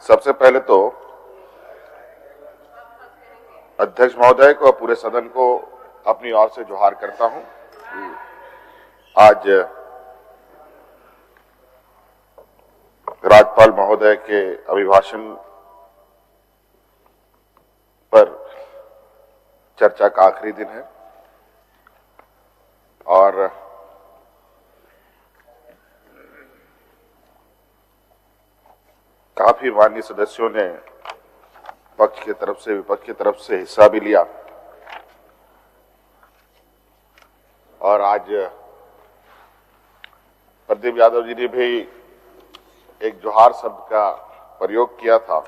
सबसे पहले तो अध्यक्ष महोदय को और पूरे सदन को अपनी ओर से जोहार करता हूं। आज राज्यपाल महोदय के अभिभाषण पर चर्चा का आखिरी दिन है और काफी माननीय सदस्यों ने पक्ष की तरफ से विपक्ष की तरफ से हिस्सा भी लिया और आज प्रदीप यादव जी ने भी एक जोहार शब्द का प्रयोग किया था।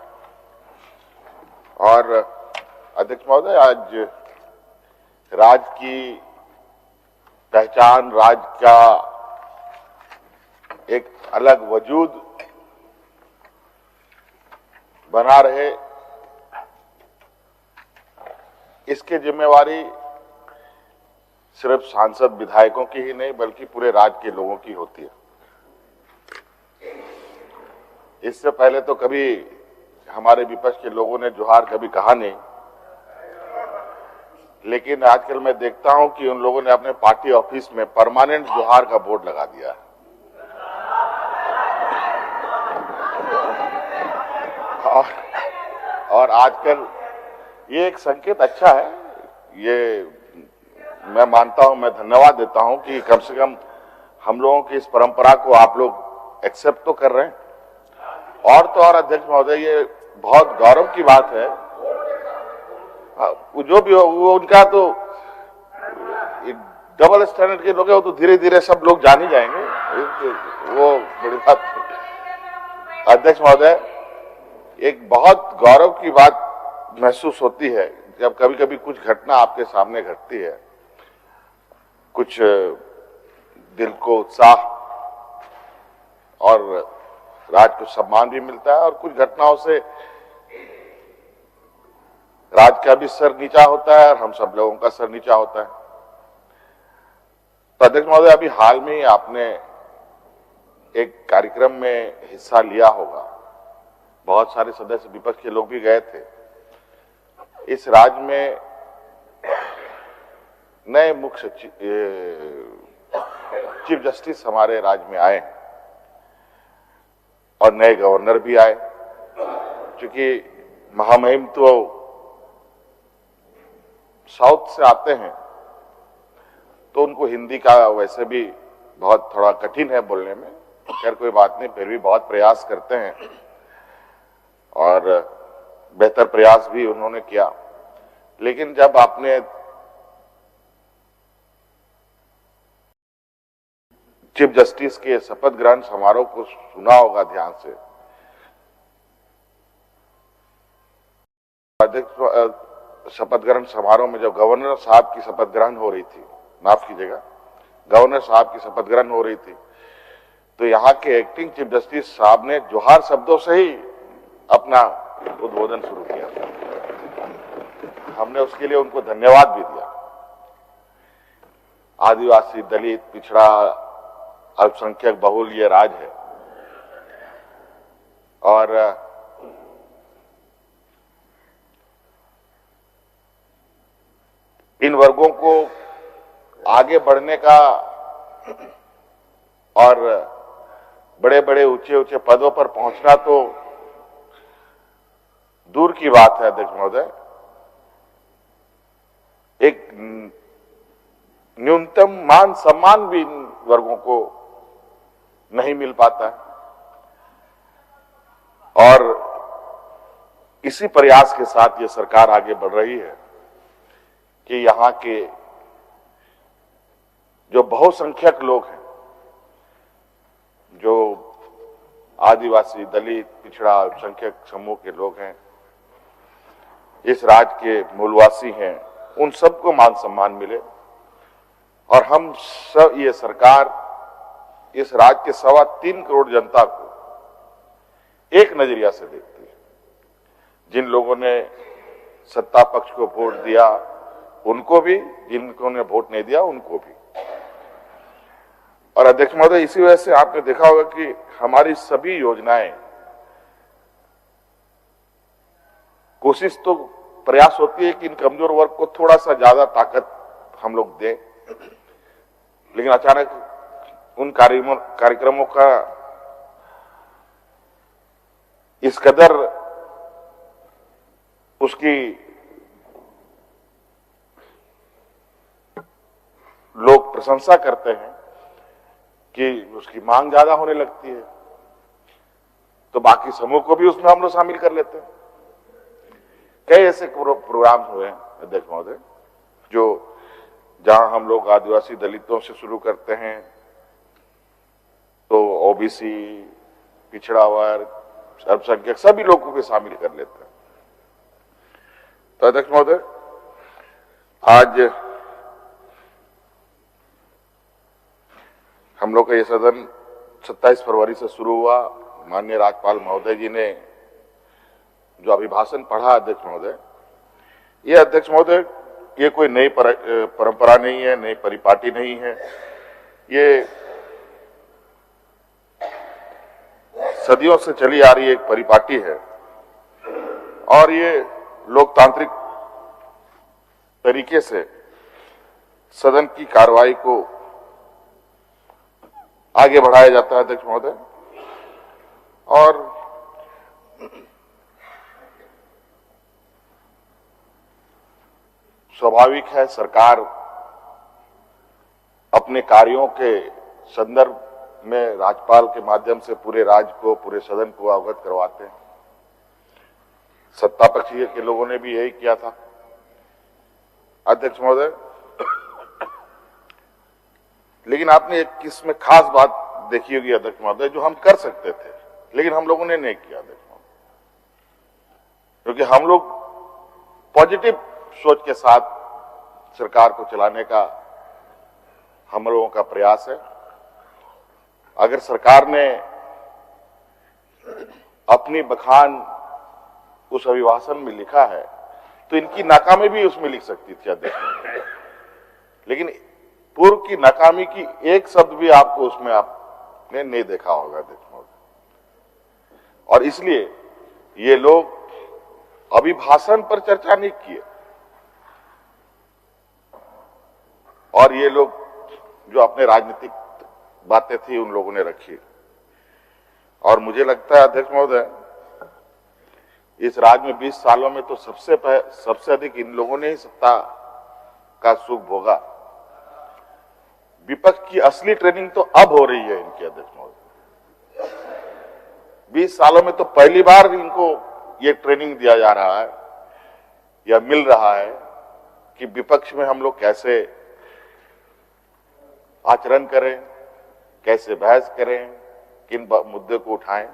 और अध्यक्ष महोदय, आज राज्य की पहचान, राज्य का एक अलग वजूद बना रहे, इसकी जिम्मेवारी सिर्फ सांसद विधायकों की ही नहीं बल्कि पूरे राज्य के लोगों की होती है। इससे पहले तो कभी हमारे विपक्ष के लोगों ने जोहार कभी कहा नहीं, लेकिन आजकल मैं देखता हूं कि उन लोगों ने अपने पार्टी ऑफिस में परमानेंट जोहार का बोर्ड लगा दिया है। और आजकल ये एक संकेत अच्छा है, ये मैं मानता हूं, मैं धन्यवाद देता हूं कि कम से कम हम लोगों की इस परंपरा को आप लोग एक्सेप्ट तो कर रहे हैं। और तो और अध्यक्ष महोदय, ये बहुत गौरव की बात है, जो भी हो वो उनका तो डबल स्टैंडर्ड के लोग हैं, वो तो धीरे धीरे सब लोग जान ही जाएंगे, वो बड़ी बात। अध्यक्ष महोदय, एक बहुत गौरव की बात महसूस होती है जब कभी कभी कुछ घटना आपके सामने घटती है, कुछ दिल को उत्साह और राज्य को सम्मान भी मिलता है और कुछ घटनाओं से राज्य का भी सर नीचा होता है और हम सब लोगों का सर नीचा होता है। तो अध्यक्ष महोदय, अभी हाल में ही आपने एक कार्यक्रम में हिस्सा लिया होगा, बहुत सारे सदस्य विपक्ष के लोग भी गए थे। इस राज्य में नए मुख्य चीफ जस्टिस हमारे राज्य में आए और नए गवर्नर भी आए। क्योंकि महामहिम तो साउथ से आते हैं तो उनको हिंदी का वैसे भी बहुत थोड़ा कठिन है बोलने में, खैर कोई बात नहीं, फिर भी बहुत प्रयास करते हैं और बेहतर प्रयास भी उन्होंने किया। लेकिन जब आपने चीफ जस्टिस के शपथ ग्रहण समारोह को सुना होगा ध्यान से, अध्यक्ष शपथ ग्रहण समारोह में जब गवर्नर साहब की शपथ ग्रहण हो रही थी, माफ कीजिएगा, गवर्नर साहब की शपथ ग्रहण हो रही थी, तो यहाँ के एक्टिंग चीफ जस्टिस साहब ने जोहार शब्दों से ही अपना उद्बोधन शुरू किया। हमने उसके लिए उनको धन्यवाद भी दिया। आदिवासी, दलित, पिछड़ा, अल्पसंख्यक बहुल ये राज्य है और इन वर्गों को आगे बढ़ने का और बड़े बड़े ऊंचे ऊंचे पदों पर पहुंचना तो दूर की बात है अध्यक्ष महोदय, एक न्यूनतम मान सम्मान भी इन वर्गों को नहीं मिल पाता है। और इसी प्रयास के साथ ये सरकार आगे बढ़ रही है कि यहां के जो बहुसंख्यक लोग हैं, जो आदिवासी, दलित, पिछड़ा, अल्पसंख्यक समूह के लोग हैं, इस राज्य के मूलवासी हैं, उन सबको मान सम्मान मिले और हम सब, ये सरकार इस राज्य के 3.25 करोड़ जनता को एक नजरिया से देखती है। जिन लोगों ने सत्ता पक्ष को वोट दिया उनको भी, जिनको ने वोट नहीं दिया उनको भी। और अध्यक्ष महोदय, इसी वजह से आपने देखा होगा कि हमारी सभी योजनाएं कोशिश तो प्रयास होती है कि इन कमजोर वर्ग को थोड़ा सा ज्यादा ताकत हम लोग दें, लेकिन अचानक उन कार्यक्रमों का इस कदर उसकी लोग प्रशंसा करते हैं कि उसकी मांग ज्यादा होने लगती है, तो बाकी समूह को भी उसमें हम लोग शामिल कर लेते हैं। कई ऐसे प्रोग्राम हुए हैं अध्यक्ष महोदय, जो जहां हम लोग आदिवासी दलितों से शुरू करते हैं तो ओबीसी, पिछड़ा वर्ग, अल्पसंख्यक सभी लोगों को शामिल कर लेते हैं। तो अध्यक्ष महोदय, आज हम लोग का ये सदन 27 फरवरी से शुरू हुआ। माननीय राज्यपाल महोदय जी ने जो अभिभाषण पढ़ा अध्यक्ष महोदय, ये अध्यक्ष महोदय ये कोई नई परंपरा नहीं है, नई परिपाटी नहीं है। ये सदियों से चली आ रही एक परिपाटी है और ये लोकतांत्रिक तरीके से सदन की कार्रवाई को आगे बढ़ाया जाता है अध्यक्ष महोदय। और स्वाभाविक है, सरकार अपने कार्यों के संदर्भ में राज्यपाल के माध्यम से पूरे राज्य को, पूरे सदन को अवगत करवाते हैं। सत्ता पक्ष के लोगों ने भी यही किया था अध्यक्ष महोदय। लेकिन आपने एक इसमें खास बात देखी होगी अध्यक्ष महोदय, जो हम कर सकते थे लेकिन हम लोगों ने नहीं किया अध्यक्ष महोदय, क्योंकि हम लोग पॉजिटिव सोच के साथ सरकार को चलाने का हम लोगों का प्रयास है। अगर सरकार ने अपनी बखान उस अभिभाषण में लिखा है तो इनकी नाकामी भी उसमें लिख सकती थी अध्यक्ष, लेकिन पूर्व की नाकामी की एक शब्द भी आपको उसमें आपने नहीं देखा होगा अध्यक्ष महोदय। और इसलिए ये लोग अभिभाषण पर चर्चा नहीं किए और ये लोग जो अपने राजनीतिक बातें थी उन लोगों ने रखी। और मुझे लगता है अध्यक्ष महोदय, इस राज्य में 20 सालों में तो सबसे अधिक इन लोगों ने ही सत्ता का सुख भोगा। विपक्ष की असली ट्रेनिंग तो अब हो रही है इनकी अध्यक्ष महोदय। 20 सालों में तो पहली बार इनको ये ट्रेनिंग दिया जा रहा है या मिल रहा है कि विपक्ष में हम लोग कैसे आचरण करें, कैसे बहस करें, किन मुद्दे को उठाएं।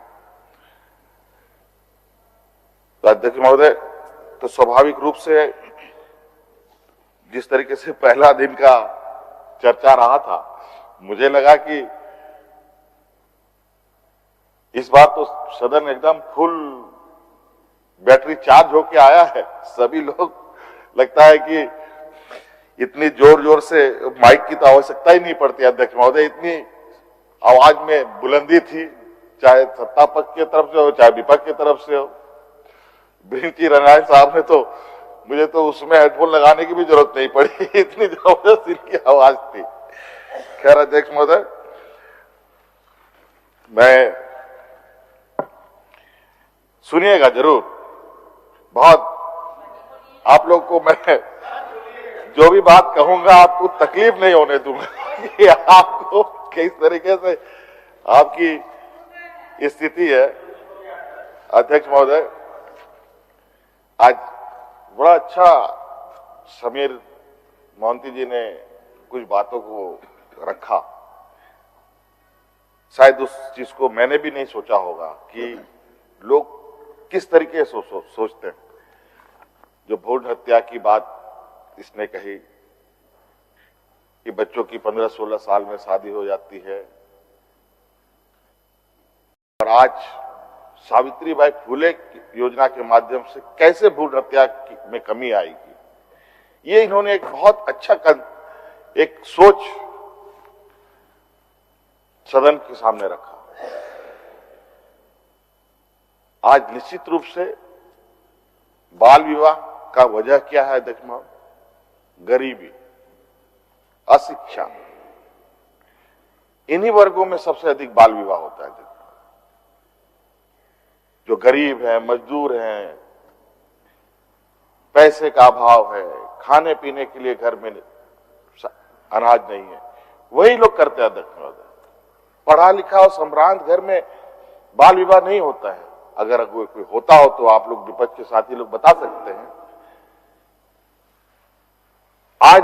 तो अध्यक्ष महोदय, तो स्वाभाविक रूप से जिस तरीके से पहला दिन का चर्चा रहा था, मुझे लगा कि इस बार तो सदन एकदम फुल बैटरी चार्ज होके आया है। सभी लोग लगता है कि इतनी जोर जोर से माइक की तो आवश्यकता ही नहीं पड़ती अध्यक्ष महोदय, इतनी आवाज में बुलंदी थी, चाहे सत्ता पक्ष की तरफ से हो चाहे विपक्ष की तरफ से हो। बिंची रनायन साहब ने तो मुझे तो उसमें हेडफोन लगाने की भी जरूरत नहीं पड़ी, इतनी जबरदस्त इनकी आवाज थी। खैर अध्यक्ष महोदय, मैं सुनिएगा जरूर, बहुत आप लोग को मैं जो भी बात कहूंगा आपको तकलीफ नहीं होने दूंगा कि आपको किस तरीके से आपकी स्थिति है। अध्यक्ष महोदय, आज बड़ा अच्छा समीर मोहंती जी ने कुछ बातों को रखा। शायद उस चीज को मैंने भी नहीं सोचा होगा कि लोग किस तरीके से सोचते हैं। जो भ्रूण हत्या की बात इसने कही कि बच्चों की 15-16 साल में शादी हो जाती है, और आज सावित्रीबाई फुले योजना के माध्यम से कैसे भ्रूण हत्या में कमी आएगी, ये इन्होंने एक बहुत अच्छा एक सोच सदन के सामने रखा। आज निश्चित रूप से बाल विवाह का वजह क्या है? देखो, गरीबी, अशिक्षा, इन्हीं वर्गों में सबसे अधिक बाल विवाह होता है। जो गरीब है, मजदूर हैं, पैसे का अभाव है, खाने पीने के लिए घर में अनाज नहीं है, वही लोग करते हैं अध्यक्ष महोदय। पढ़ा लिखा और संभ्रांत घर में बाल विवाह नहीं होता है। अगर कोई होता हो तो आप लोग विपक्ष के साथी लोग बता सकते हैं। आज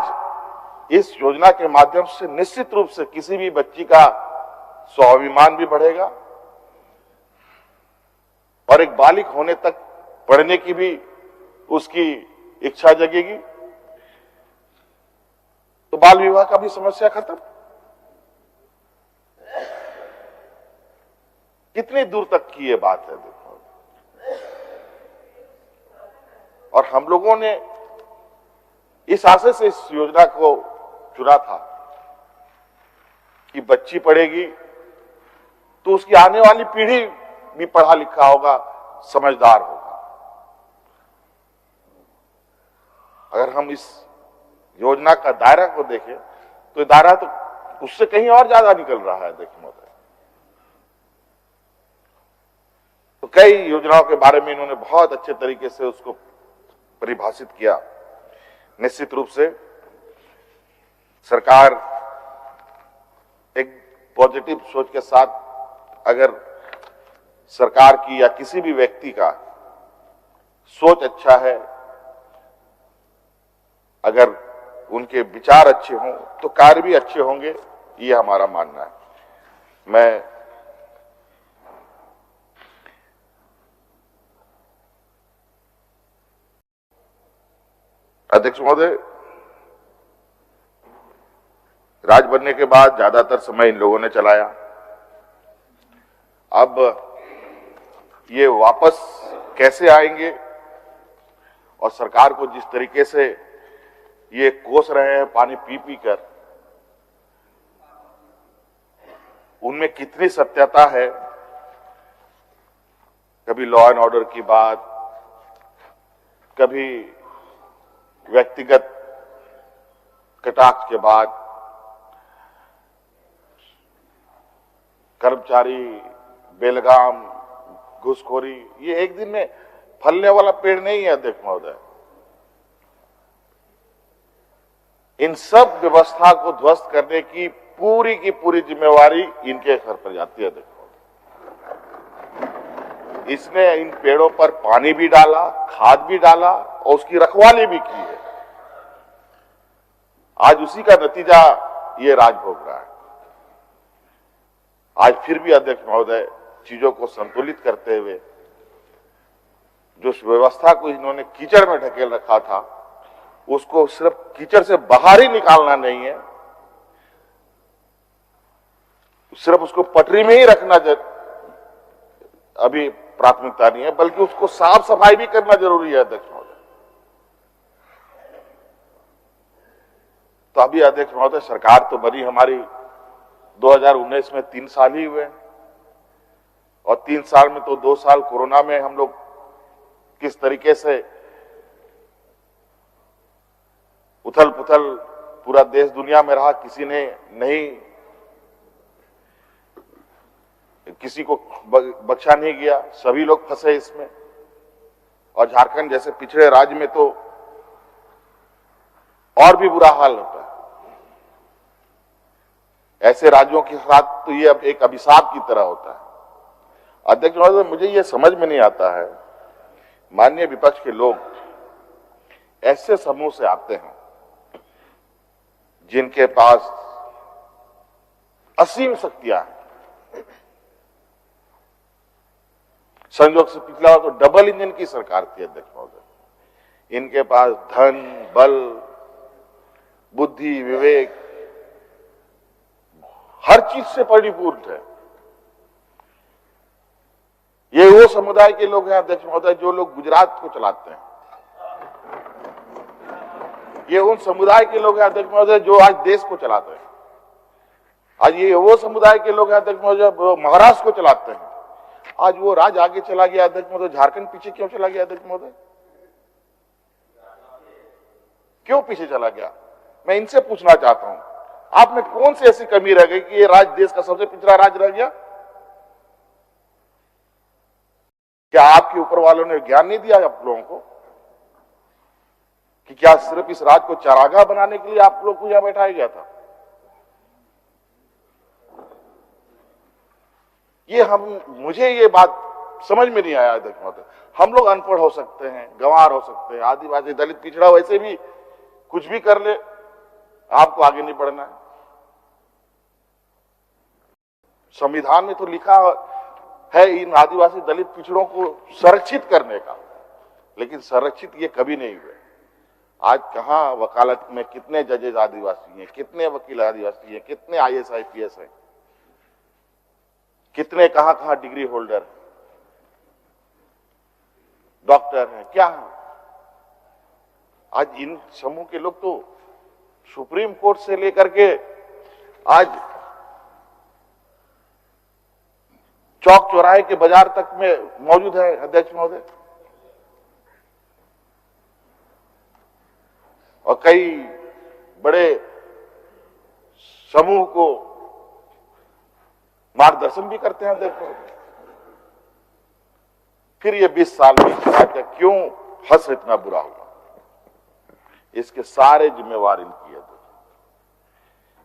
इस योजना के माध्यम से निश्चित रूप से किसी भी बच्ची का स्वाभिमान भी बढ़ेगा और एक बालिक होने तक पढ़ने की भी उसकी इच्छा जगेगी, तो बाल विवाह का भी समस्या खत्म। कितनी दूर तक की ये बात है देखो। और हम लोगों ने इस आशय से इस योजना को चुना था कि बच्ची पढ़ेगी तो उसकी आने वाली पीढ़ी भी पढ़ा लिखा होगा, समझदार होगा। अगर हम इस योजना का दायरा को देखें तो दायरा तो उससे कहीं और ज्यादा निकल रहा है देखिए महोदय। तो कई योजनाओं के बारे में इन्होंने बहुत अच्छे तरीके से उसको परिभाषित किया। निश्चित रूप से सरकार एक पॉजिटिव सोच के साथ, अगर सरकार की या किसी भी व्यक्ति का सोच अच्छा है, अगर उनके विचार अच्छे हों तो कार्य भी अच्छे होंगे, ये हमारा मानना है। मैं अध्यक्ष महोदय, राज बनने के बाद ज्यादातर समय इन लोगों ने चलाया। अब ये वापस कैसे आएंगे और सरकार को जिस तरीके से ये कोस रहे हैं पानी पी पी कर, उनमें कितनी सत्यता है? कभी लॉ एंड ऑर्डर की बात, कभी व्यक्तिगत कटाक्ष के बाद, कर्मचारी बेलगाम घुसखोरी, ये एक दिन में फलने वाला पेड़ नहीं है अध्यक्ष महोदय। इन सब व्यवस्था को ध्वस्त करने की पूरी जिम्मेवारी इनके सर पर जाती है अध्यक्ष महोदय। इसने इन पेड़ों पर पानी भी डाला, खाद भी डाला और उसकी रखवाली भी की है। आज उसी का नतीजा ये राज भोग रहा है। आज फिर भी अध्यक्ष महोदय चीजों को संतुलित करते हुए जो व्यवस्था को इन्होंने कीचड़ में ढकेल रखा था, उसको सिर्फ कीचड़ से बाहर ही निकालना नहीं है, सिर्फ उसको पटरी में ही रखना अभी प्राथमिकता नहीं है, बल्कि उसको साफ सफाई भी करना जरूरी है अध्यक्ष महोदय। तो अभी अध्यक्ष महोदय सरकार तो बनी हमारी 2019 में 3 साल ही हुए, और 3 साल में तो 2 साल कोरोना में हम लोग किस तरीके से उथल पुथल पूरा देश दुनिया में रहा, किसी ने नहीं, किसी को बख्शा नहीं गया, सभी लोग फंसे इसमें। और झारखंड जैसे पिछड़े राज्य में तो और भी बुरा हाल होता है। ऐसे राज्यों के साथ तो ये अब एक अभिशाप की तरह होता है। अध्यक्ष महोदय, मुझे ये समझ में नहीं आता है, माननीय विपक्ष के लोग ऐसे समूह से आते हैं जिनके पास असीम शक्तियां हैं। संयोग से पिछला तो डबल इंजन की सरकार थी अध्यक्ष महोदय। इनके पास धन, बल, बुद्धि, विवेक, हर चीज से परिपूर्ण है। ये वो समुदाय के लोग हैं अध्यक्ष महोदय जो लोग गुजरात को चलाते हैं। ये उन समुदाय के लोग हैं अध्यक्ष महोदय जो आज देश को चलाते हैं। आज ये वो समुदाय के लोग हैं अध्यक्ष महोदय जो महाराष्ट्र को चलाते हैं। आज वो राज्य आगे चला गया अध्यक्ष महोदय, झारखंड पीछे क्यों चला गया अध्यक्ष महोदय? क्यों पीछे चला गया? मैं इनसे पूछना चाहता हूं, आप में कौन सी ऐसी कमी रह गई कि ये राज्य देश का सबसे पिछड़ा राज्य रह गया? क्या आपके ऊपर वालों ने ज्ञान नहीं दिया आप लोगों को कि क्या सिर्फ इस राज्य को चारागाह बनाने के लिए आप लोग को यहां बैठाया गया था? मुझे ये बात समझ में नहीं आया अध्यक्ष महोदय। हम लोग अनपढ़ हो सकते हैं, गंवार हो सकते हैं, आदिवासी दलित पिछड़ा वैसे भी कुछ भी कर ले, आपको आगे नहीं बढ़ना है। संविधान में तो लिखा है इन आदिवासी दलित पिछड़ों को संरक्षित करने का, लेकिन संरक्षित ये कभी नहीं हुए। आज कहां वकालत में कितने जजेस आदिवासी हैं, कितने वकील आदिवासी हैं, कितने IAS IPS हैं, कितने कहां डिग्री होल्डर, डॉक्टर हैं, क्या है? आज इन समूह के लोग तो सुप्रीम कोर्ट से लेकर के आज चौक चौराहे के बाजार तक में मौजूद है अध्यक्ष महोदय। और कई बड़े समूह को मार्गदर्शन भी करते हैं अध्यक्ष महोदय। फिर ये 20 साल में राज्य क्यों हंस इतना बुरा हुआ? इसके सारे जिम्मेवार इनकी है।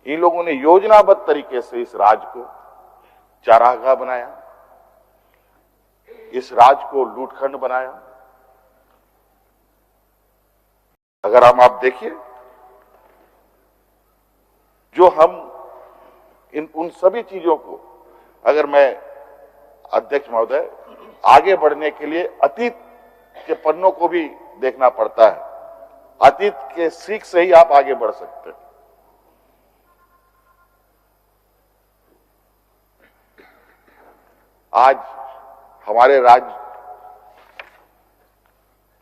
इन लोगों ने योजनाबद्ध तरीके से इस राज्य को चारागाह बनाया, इस राज्य को लूटखंड बनाया। अगर आप देखिए, जो हम उन सभी चीजों को, अगर मैं अध्यक्ष महोदय आगे बढ़ने के लिए अतीत के पन्नों को भी देखना पड़ता है। अतीत के सीख से ही आप आगे बढ़ सकते हैं। आज हमारे राज्य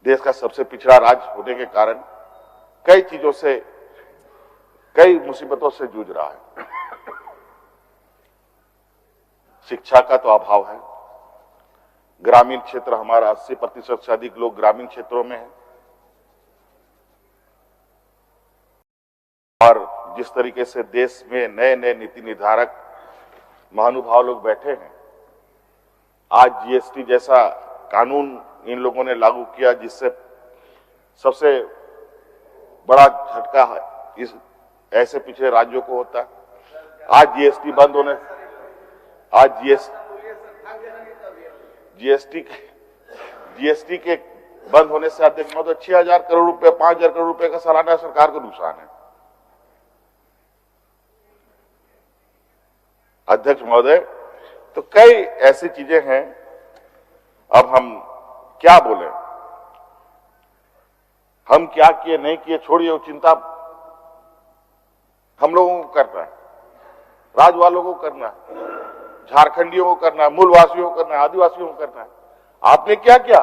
देश का सबसे पिछड़ा राज्य होने के कारण कई चीजों से, कई मुसीबतों से जूझ रहा है। शिक्षा का तो अभाव है। ग्रामीण क्षेत्र हमारा 80% से अधिक लोग ग्रामीण क्षेत्रों में है। और जिस तरीके से देश में नए नए नीति निर्धारक महानुभाव लोग बैठे हैं, आज GST जैसा कानून इन लोगों ने लागू किया, जिससे सबसे बड़ा झटका है इस ऐसे पिछड़े राज्यों को होता है। आज GST बंद होने, आज GST के बंद होने से अध्यक्ष महोदय 6,000 करोड़ रुपए, 5,000 करोड़ रुपए का सालाना सरकार को नुकसान है। अध्यक्ष महोदय, तो कई ऐसी चीजें हैं। अब हम क्या बोले, हम क्या किए नहीं किए छोड़िए, वो चिंता हम लोगों को करना है, राज्य वालों को करना है, झारखंडियों को करना है, मूलवासियों को करना है, आदिवासियों को करना है। आपने क्या किया?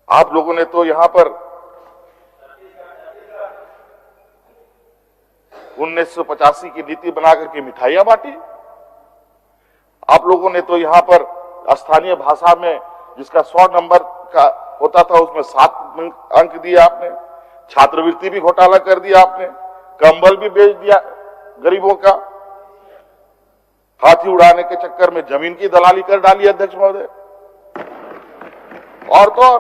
आप लोगों ने तो यहां पर 1985 की नीति बनाकर के मिठाइयां बांटी। आप लोगों ने तो यहां पर स्थानीय भाषा में जिसका 100 नंबर का होता था, उसमें 7 अंक दिए आपने। छात्रवृत्ति भी घोटाला कर दिया आपने। कंबल भी बेच दिया गरीबों का। हाथी उड़ाने के चक्कर में जमीन की दलाली कर डाली अध्यक्ष महोदय। और तो और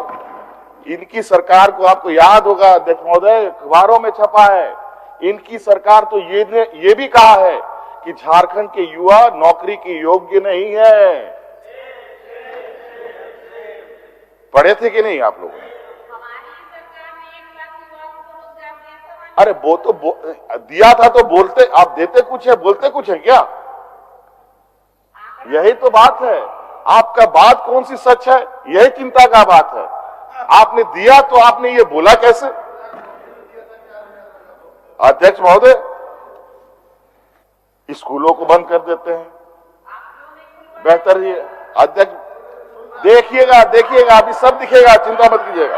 इनकी सरकार को, आपको याद होगा अध्यक्ष महोदय, अखबारों में छपा है, इनकी सरकार तो ये भी कहा है कि झारखंड के युवा नौकरी के योग्य नहीं है। पढ़े थे कि नहीं आप लोगों ने? अरे वो तो दिया था तो बोलते, आप देते कुछ है बोलते कुछ है क्या? यही तो बात है। आपका बात कौन सी सच है, यही चिंता का बात है। आपने दिया तो आपने ये बोला कैसे? अध्यक्ष महोदय, स्कूलों को बंद कर देते हैं, बेहतर ही अध्यक्ष। देखिएगा देखिएगा, अभी सब दिखेगा, चिंता मत कीजिएगा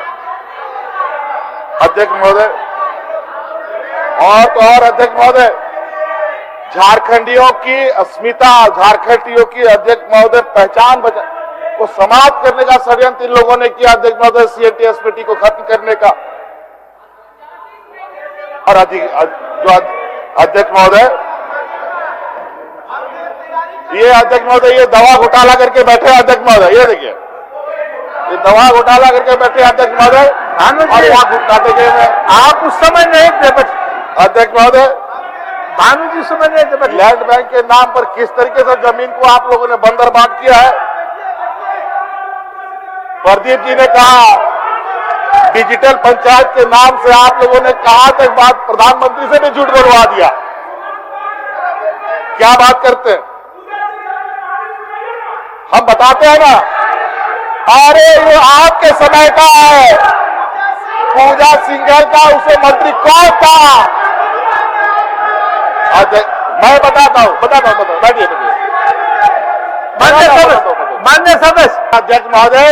अध्यक्ष महोदय। और तो और अध्यक्ष महोदय, झारखंडियों की अस्मिता, झारखंडियों की अध्यक्ष महोदय पहचान को समाप्त करने का षड्यंत्र इन लोगों ने किया अध्यक्ष महोदय। CNT SPT को खत्म करने का और जो अध्यक्ष महोदय, ये अध्यक्ष महोदय ये दवा घोटाला करके बैठे अध्यक्ष महोदय, ये देखिए ये दवा घोटाला करके बैठे अध्यक्ष महोदय, और यहाँ घुटनाते गए में आप उस समय नहीं थे अध्यक्ष महोदय। भानु जी समय नहीं थे। लैंड बैंक के नाम पर किस तरीके से जमीन को आप लोगों ने बंदर बांट किया है। प्रदीप जी ने कहा डिजिटल पंचायत के नाम से आप लोगों ने कहां तक बात प्रधानमंत्री से भी झूठ बोलवा दिया। क्या बात करते हैं, हम बताते हैं ना। अरे ये आपके समय का है, पूजा सिंघल का उसे मंत्री कौन था। मैं बताता हूं बैठिए मान्य सदस्य। अध्यक्ष महोदय,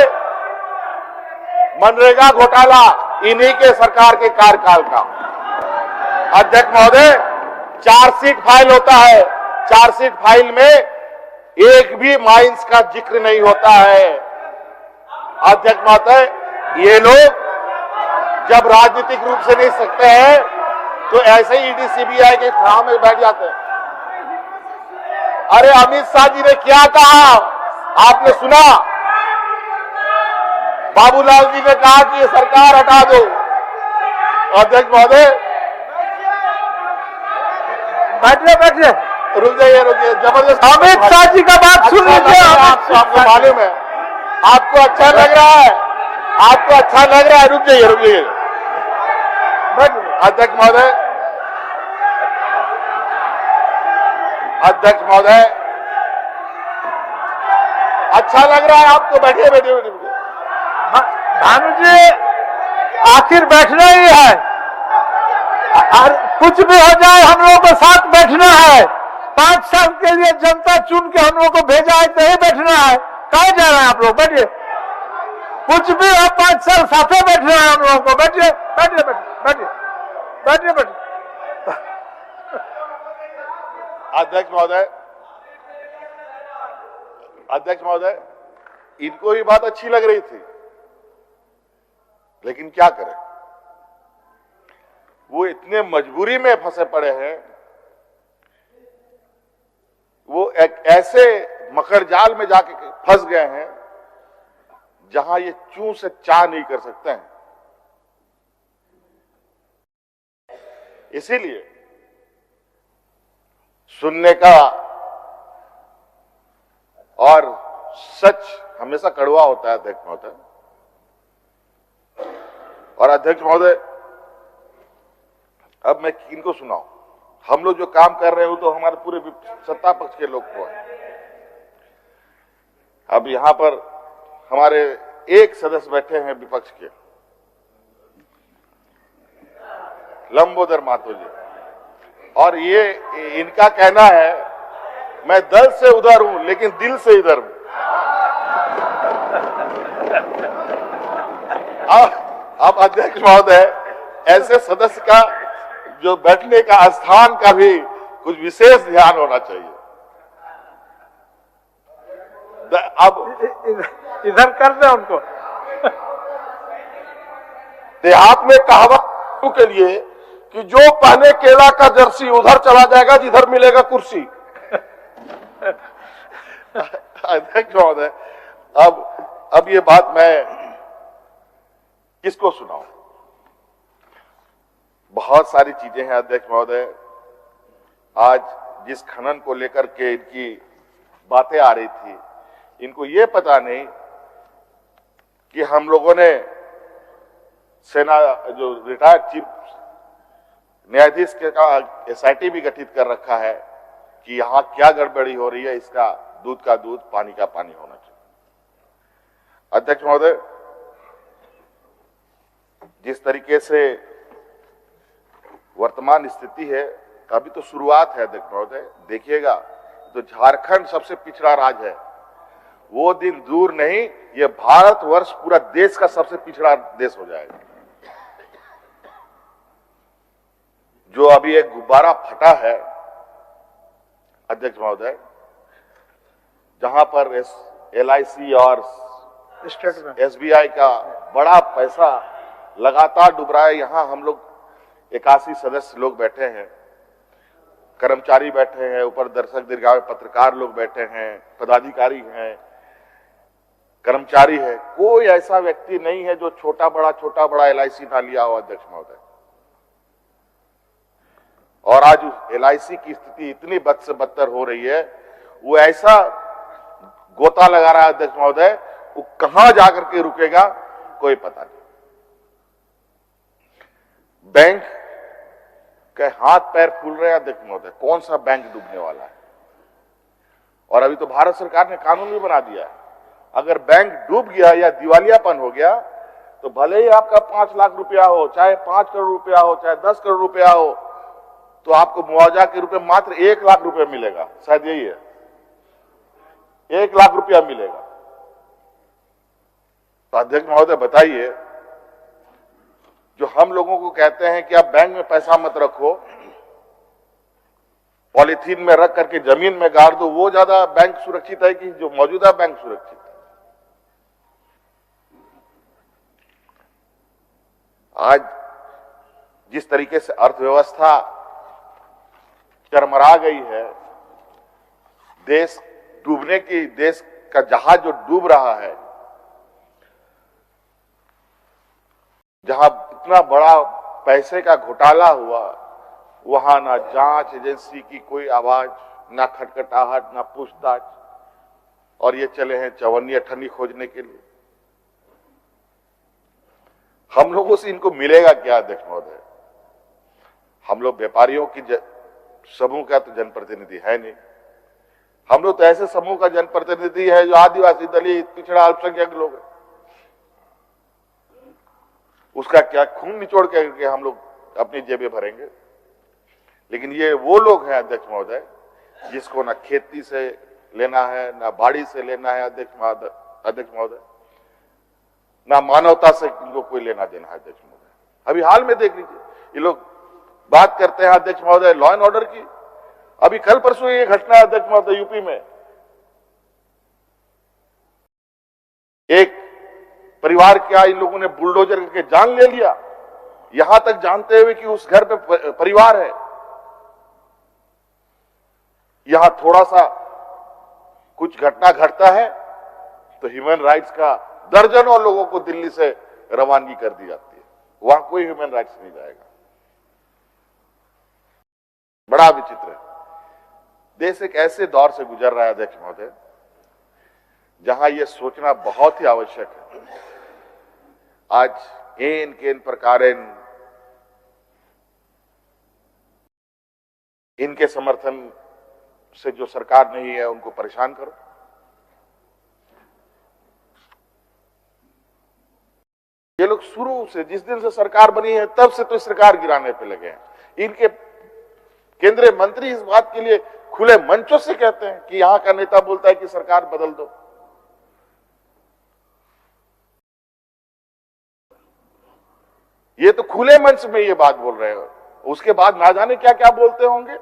मनरेगा घोटाला इन्हीं के सरकार के कार्यकाल का। अध्यक्ष महोदय, चार्जशीट फाइल होता है, चार्जशीट फाइल में एक भी माइंस का जिक्र नहीं होता है। अध्यक्ष महोदय, ये लोग जब राजनीतिक रूप से नहीं सकते हैं तो ऐसे ही ईडी सीबीआई के ठाव में बैठ जाते हैं। अरे अमित शाह जी ने क्या कहा आपने सुना। बाबूलाल जी ने कहा कि ये सरकार हटा दो। अध्यक्ष महोदय बैठिए रुक जाइए जबरदस्त। अमित शाह जी का बात सुन लीजिए। आपको मालूम है, आपको अच्छा लग रहा है, आपको अच्छा लग रहा है। रुक जाइए अध्यक्ष महोदय, अध्यक्ष महोदय, अच्छा लग रहा है आपको। बैठिए भानु जी, आखिर बैठना ही है और कुछ भी हो जाए हम लोगों को साथ बैठना है। 5 साल के लिए जनता चुन के हम लोगों को भेजा है तो ही बैठना है। कहाँ जा रहे हैं आप लोग, बैठिए। कुछ भी हो 5 साल साथ बैठना है हम लोगों को। बैठिए। अध्यक्ष महोदय, इनको ये बात अच्छी लग रही थी, लेकिन क्या करें, वो इतने मजबूरी में फंसे पड़े हैं, वो एक ऐसे मकर जाल में जाके फंस गए हैं जहां ये चूं से चा नहीं कर सकते हैं। इसीलिए सुनने का और सच हमेशा कड़वा होता है अध्यक्ष महोदय। और अध्यक्ष महोदय, अब मैं किनको सुनाऊं। हम लोग जो काम कर रहे हो तो हमारे पूरे सत्ता पक्ष के लोग को है। अब यहां पर हमारे एक सदस्य बैठे हैं विपक्ष के, लंबोदर महतो जी, और ये इनका कहना है मैं दल से उधर हूं लेकिन दिल से इधर हूं। अब अध्यक्ष महोदय, ऐसे सदस्य का जो बैठने का स्थान का भी कुछ विशेष ध्यान होना चाहिए। अब इधर कर दे उनको। देहात में कहावत के लिए कि जो पहने केला का जर्सी उधर चला जाएगा जिधर मिलेगा कुर्सी। अध्यक्ष महोदय, अब ये बात मैं किसको सुनाऊं। बहुत सारी चीजें हैं अध्यक्ष महोदय। आज जिस खनन को लेकर के इनकी बातें आ रही थी, इनको ये पता नहीं कि हम लोगों ने सेना जो रिटायर्ड चीफ न्यायाधीश के का एसआईटी भी गठित कर रखा है कि यहां क्या गड़बड़ी हो रही है, इसका दूध का दूध पानी का पानी होना चाहिए। अध्यक्ष महोदय, जिस तरीके से वर्तमान स्थिति है, अभी तो शुरुआत है अध्यक्ष महोदय, देखिएगा तो झारखंड सबसे पिछड़ा राज्य है। वो दिन दूर नहीं, ये भारतवर्ष पूरा देश का सबसे पिछड़ा देश हो जाएगा। जो अभी एक गुब्बारा फटा है अध्यक्ष महोदय, जहां पर LIC और SBI का बड़ा पैसा लगातार डूब रहा है, यहां हम लोग 81 सदस्य लोग बैठे हैं, कर्मचारी बैठे हैं, ऊपर दर्शक दीर्घा में पत्रकार लोग बैठे हैं, पदाधिकारी हैं, कर्मचारी है। कोई ऐसा व्यक्ति नहीं है जो छोटा बड़ा एलआईसी ना लिया हो अध्यक्ष महोदय। और आज एलआईसी की स्थिति इतनी बद से बदतर हो रही है, वो ऐसा गोता लगा रहा है अध्यक्ष महोदय, वो कहां जाकर के रुकेगा कोई पता नहीं। बैंक के हाथ पैर फूल रहे हैं अध्यक्ष महोदय, कौन सा बैंक डूबने वाला है। और अभी तो भारत सरकार ने कानून भी बना दिया है, अगर बैंक डूब गया या दिवालियापन हो गया तो भले ही आपका 5 लाख रुपया हो, चाहे 5 करोड़ रुपया हो, चाहे 10 करोड़ रुपया हो, तो आपको मुआवजा के रूप में मात्र 1 लाख रुपया मिलेगा। शायद यही है, 1 लाख रुपया मिलेगा। तो अध्यक्ष महोदय बताइए, जो हम लोगों को कहते हैं कि आप बैंक में पैसा मत रखो, पॉलिथीन में रख करके जमीन में गाड़ दो, वो ज्यादा बैंक सुरक्षित है कि जो मौजूदा बैंक सुरक्षित है? आज जिस तरीके से अर्थव्यवस्था चरमरा गई है, देश देश का जहाज जो डूब रहा है, जहां इतना बड़ा पैसे का घोटाला हुआ, वहां ना जांच एजेंसी की कोई आवाज, ना खटखटाहट, ना पूछताछ, और ये चले हैं 54 अठन्नी खोजने के लिए। हम लोगों से इनको मिलेगा क्या अध्यक्ष महोदय? हम लोग व्यापारियों की समूह का तो जनप्रतिनिधि है नहीं, हम लोग तो ऐसे समूह का जनप्रतिनिधि है जो आदिवासी, दलित, पिछड़ा, अल्पसंख्यक लोग हैं। उसका क्या खून निचोड़ के हम लोग अपनी जेबें भरेंगे? लेकिन ये वो लोग हैं अध्यक्ष महोदय जिसको ना खेती से लेना है, ना बाड़ी से लेना है अध्यक्ष महोदय, ना मानवता से इनको कोई लेना देना है अध्यक्ष महोदय। अभी हाल में देख लीजिए, ये लोग बात करते हैं अध्यक्ष महोदय लॉ एंड ऑर्डर की। अभी कल परसों ये घटना अध्यक्ष महोदय यूपी में एक परिवार क्या इन लोगों ने बुलडोजर करके जान ले लिया, यहां तक जानते हुए कि उस घर पे परिवार है। यहां थोड़ा सा कुछ घटना घटता है तो ह्यूमन राइट्स का दर्जनों लोगों को दिल्ली से रवानगी कर दी जाती है, वहां कोई ह्यूमन राइट्स नहीं जाएगा। बड़ा विचित्र है। देश एक ऐसे दौर से गुजर रहा है अध्यक्ष महोदय जहां यह सोचना बहुत ही आवश्यक है। आज एन केन प्रकारेण इनके समर्थन से जो सरकार नहीं है उनको परेशान करो। ये लोग शुरू से, जिस दिन से सरकार बनी है तब से तो सरकार गिराने पे लगे हैं। इनके केंद्रीय मंत्री इस बात के लिए खुले मंचों से कहते हैं कि यहां का नेता बोलता है कि सरकार बदल दो। ये तो खुले मंच में ये बात बोल रहे हो, उसके बाद ना जाने क्या क्या बोलते होंगे।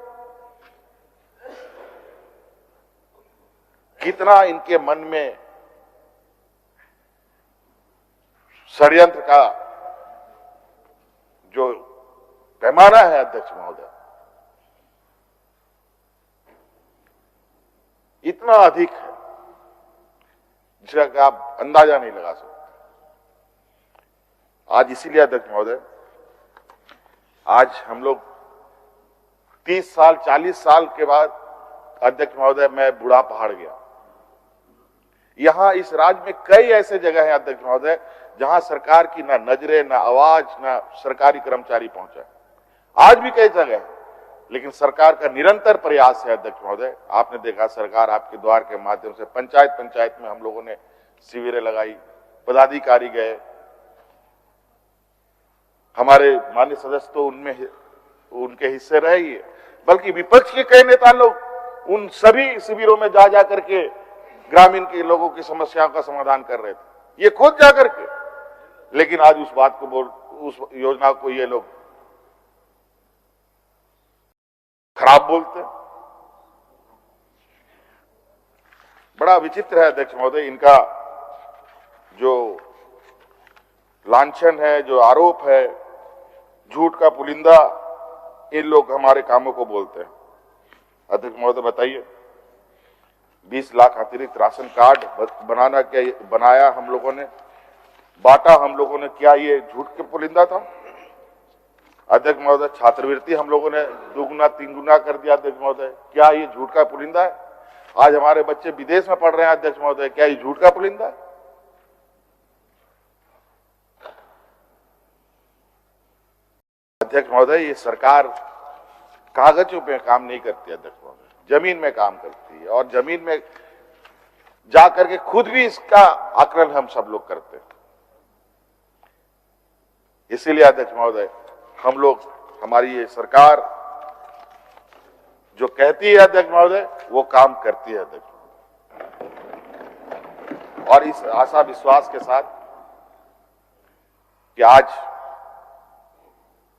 कितना इनके मन में षड्यंत्र का जो पैमाना है अध्यक्ष महोदय, इतना अधिक है जिसका आप अंदाजा नहीं लगा सकते। आज इसीलिए अध्यक्ष महोदय, आज हम लोग 30 साल 40 साल के बाद अध्यक्ष महोदय मैं बूढ़ा पहाड़ गया। यहां इस राज्य में कई ऐसे जगह हैं अध्यक्ष महोदय जहां सरकार की ना नजरें, ना आवाज, ना सरकारी कर्मचारी पहुंचा। आज भी कई जगह है, लेकिन सरकार का निरंतर प्रयास है अध्यक्ष महोदय। आपने देखा सरकार आपके द्वार के माध्यम से पंचायत में हम लोगों ने शिविरें लगाई, पदाधिकारी गए, हमारे माननीय सदस्य तो उनमें उनके हिस्से रहे ही है, बल्कि विपक्ष के कई नेता लोग उन सभी शिविरों में जा करके ग्रामीण के लोगों की समस्याओं का समाधान कर रहे थे, ये खुद जाकर के। लेकिन आज उस बात को उस योजना को ये लोग खराब बोलते हैं। बड़ा विचित्र है अध्यक्ष महोदय, इनका जो लांछन है, जो आरोप है, झूठ का पुलिंदा इन लोग हमारे कामों को बोलते हैं। अध्यक्ष महोदय बताइए, 20 लाख अतिरिक्त राशन कार्ड बनाया हम लोगों ने, बांटा हम लोगों ने, क्या ये झूठ के पुलिंदा था? अध्यक्ष महोदय, छात्रवृत्ति हम लोगों ने 2 गुना 3 गुना कर दिया। अध्यक्ष महोदय, क्या ये झूठ का पुलिंदा है? आज हमारे बच्चे विदेश में पढ़ रहे हैं। अध्यक्ष महोदय, क्या ये झूठ का पुलिंदा है? अध्यक्ष महोदय, ये सरकार कागजों पे काम नहीं करती। अध्यक्ष महोदय, जमीन में काम करती है, और जमीन में जा करके खुद भी इसका आकलन हम सब लोग करते हैं। इसीलिए अध्यक्ष महोदय, हम लोग, हमारी ये सरकार जो कहती है अध्यक्ष महोदय, वो काम करती है अध्यक्ष महोदय। और इस आशा विश्वास के साथ कि आज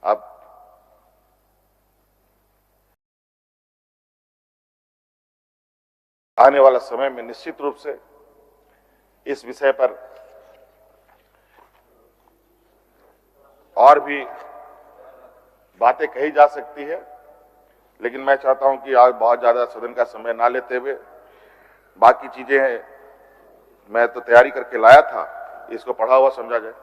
अब आने वाला समय में निश्चित रूप से इस विषय पर और भी बातें कही जा सकती है, लेकिन मैं चाहता हूं कि आज बहुत ज्यादा सदन का समय ना लेते हुए बाकी चीजें हैं, मैं तो तैयारी करके लाया था, इसको पढ़ा हुआ समझा जाए।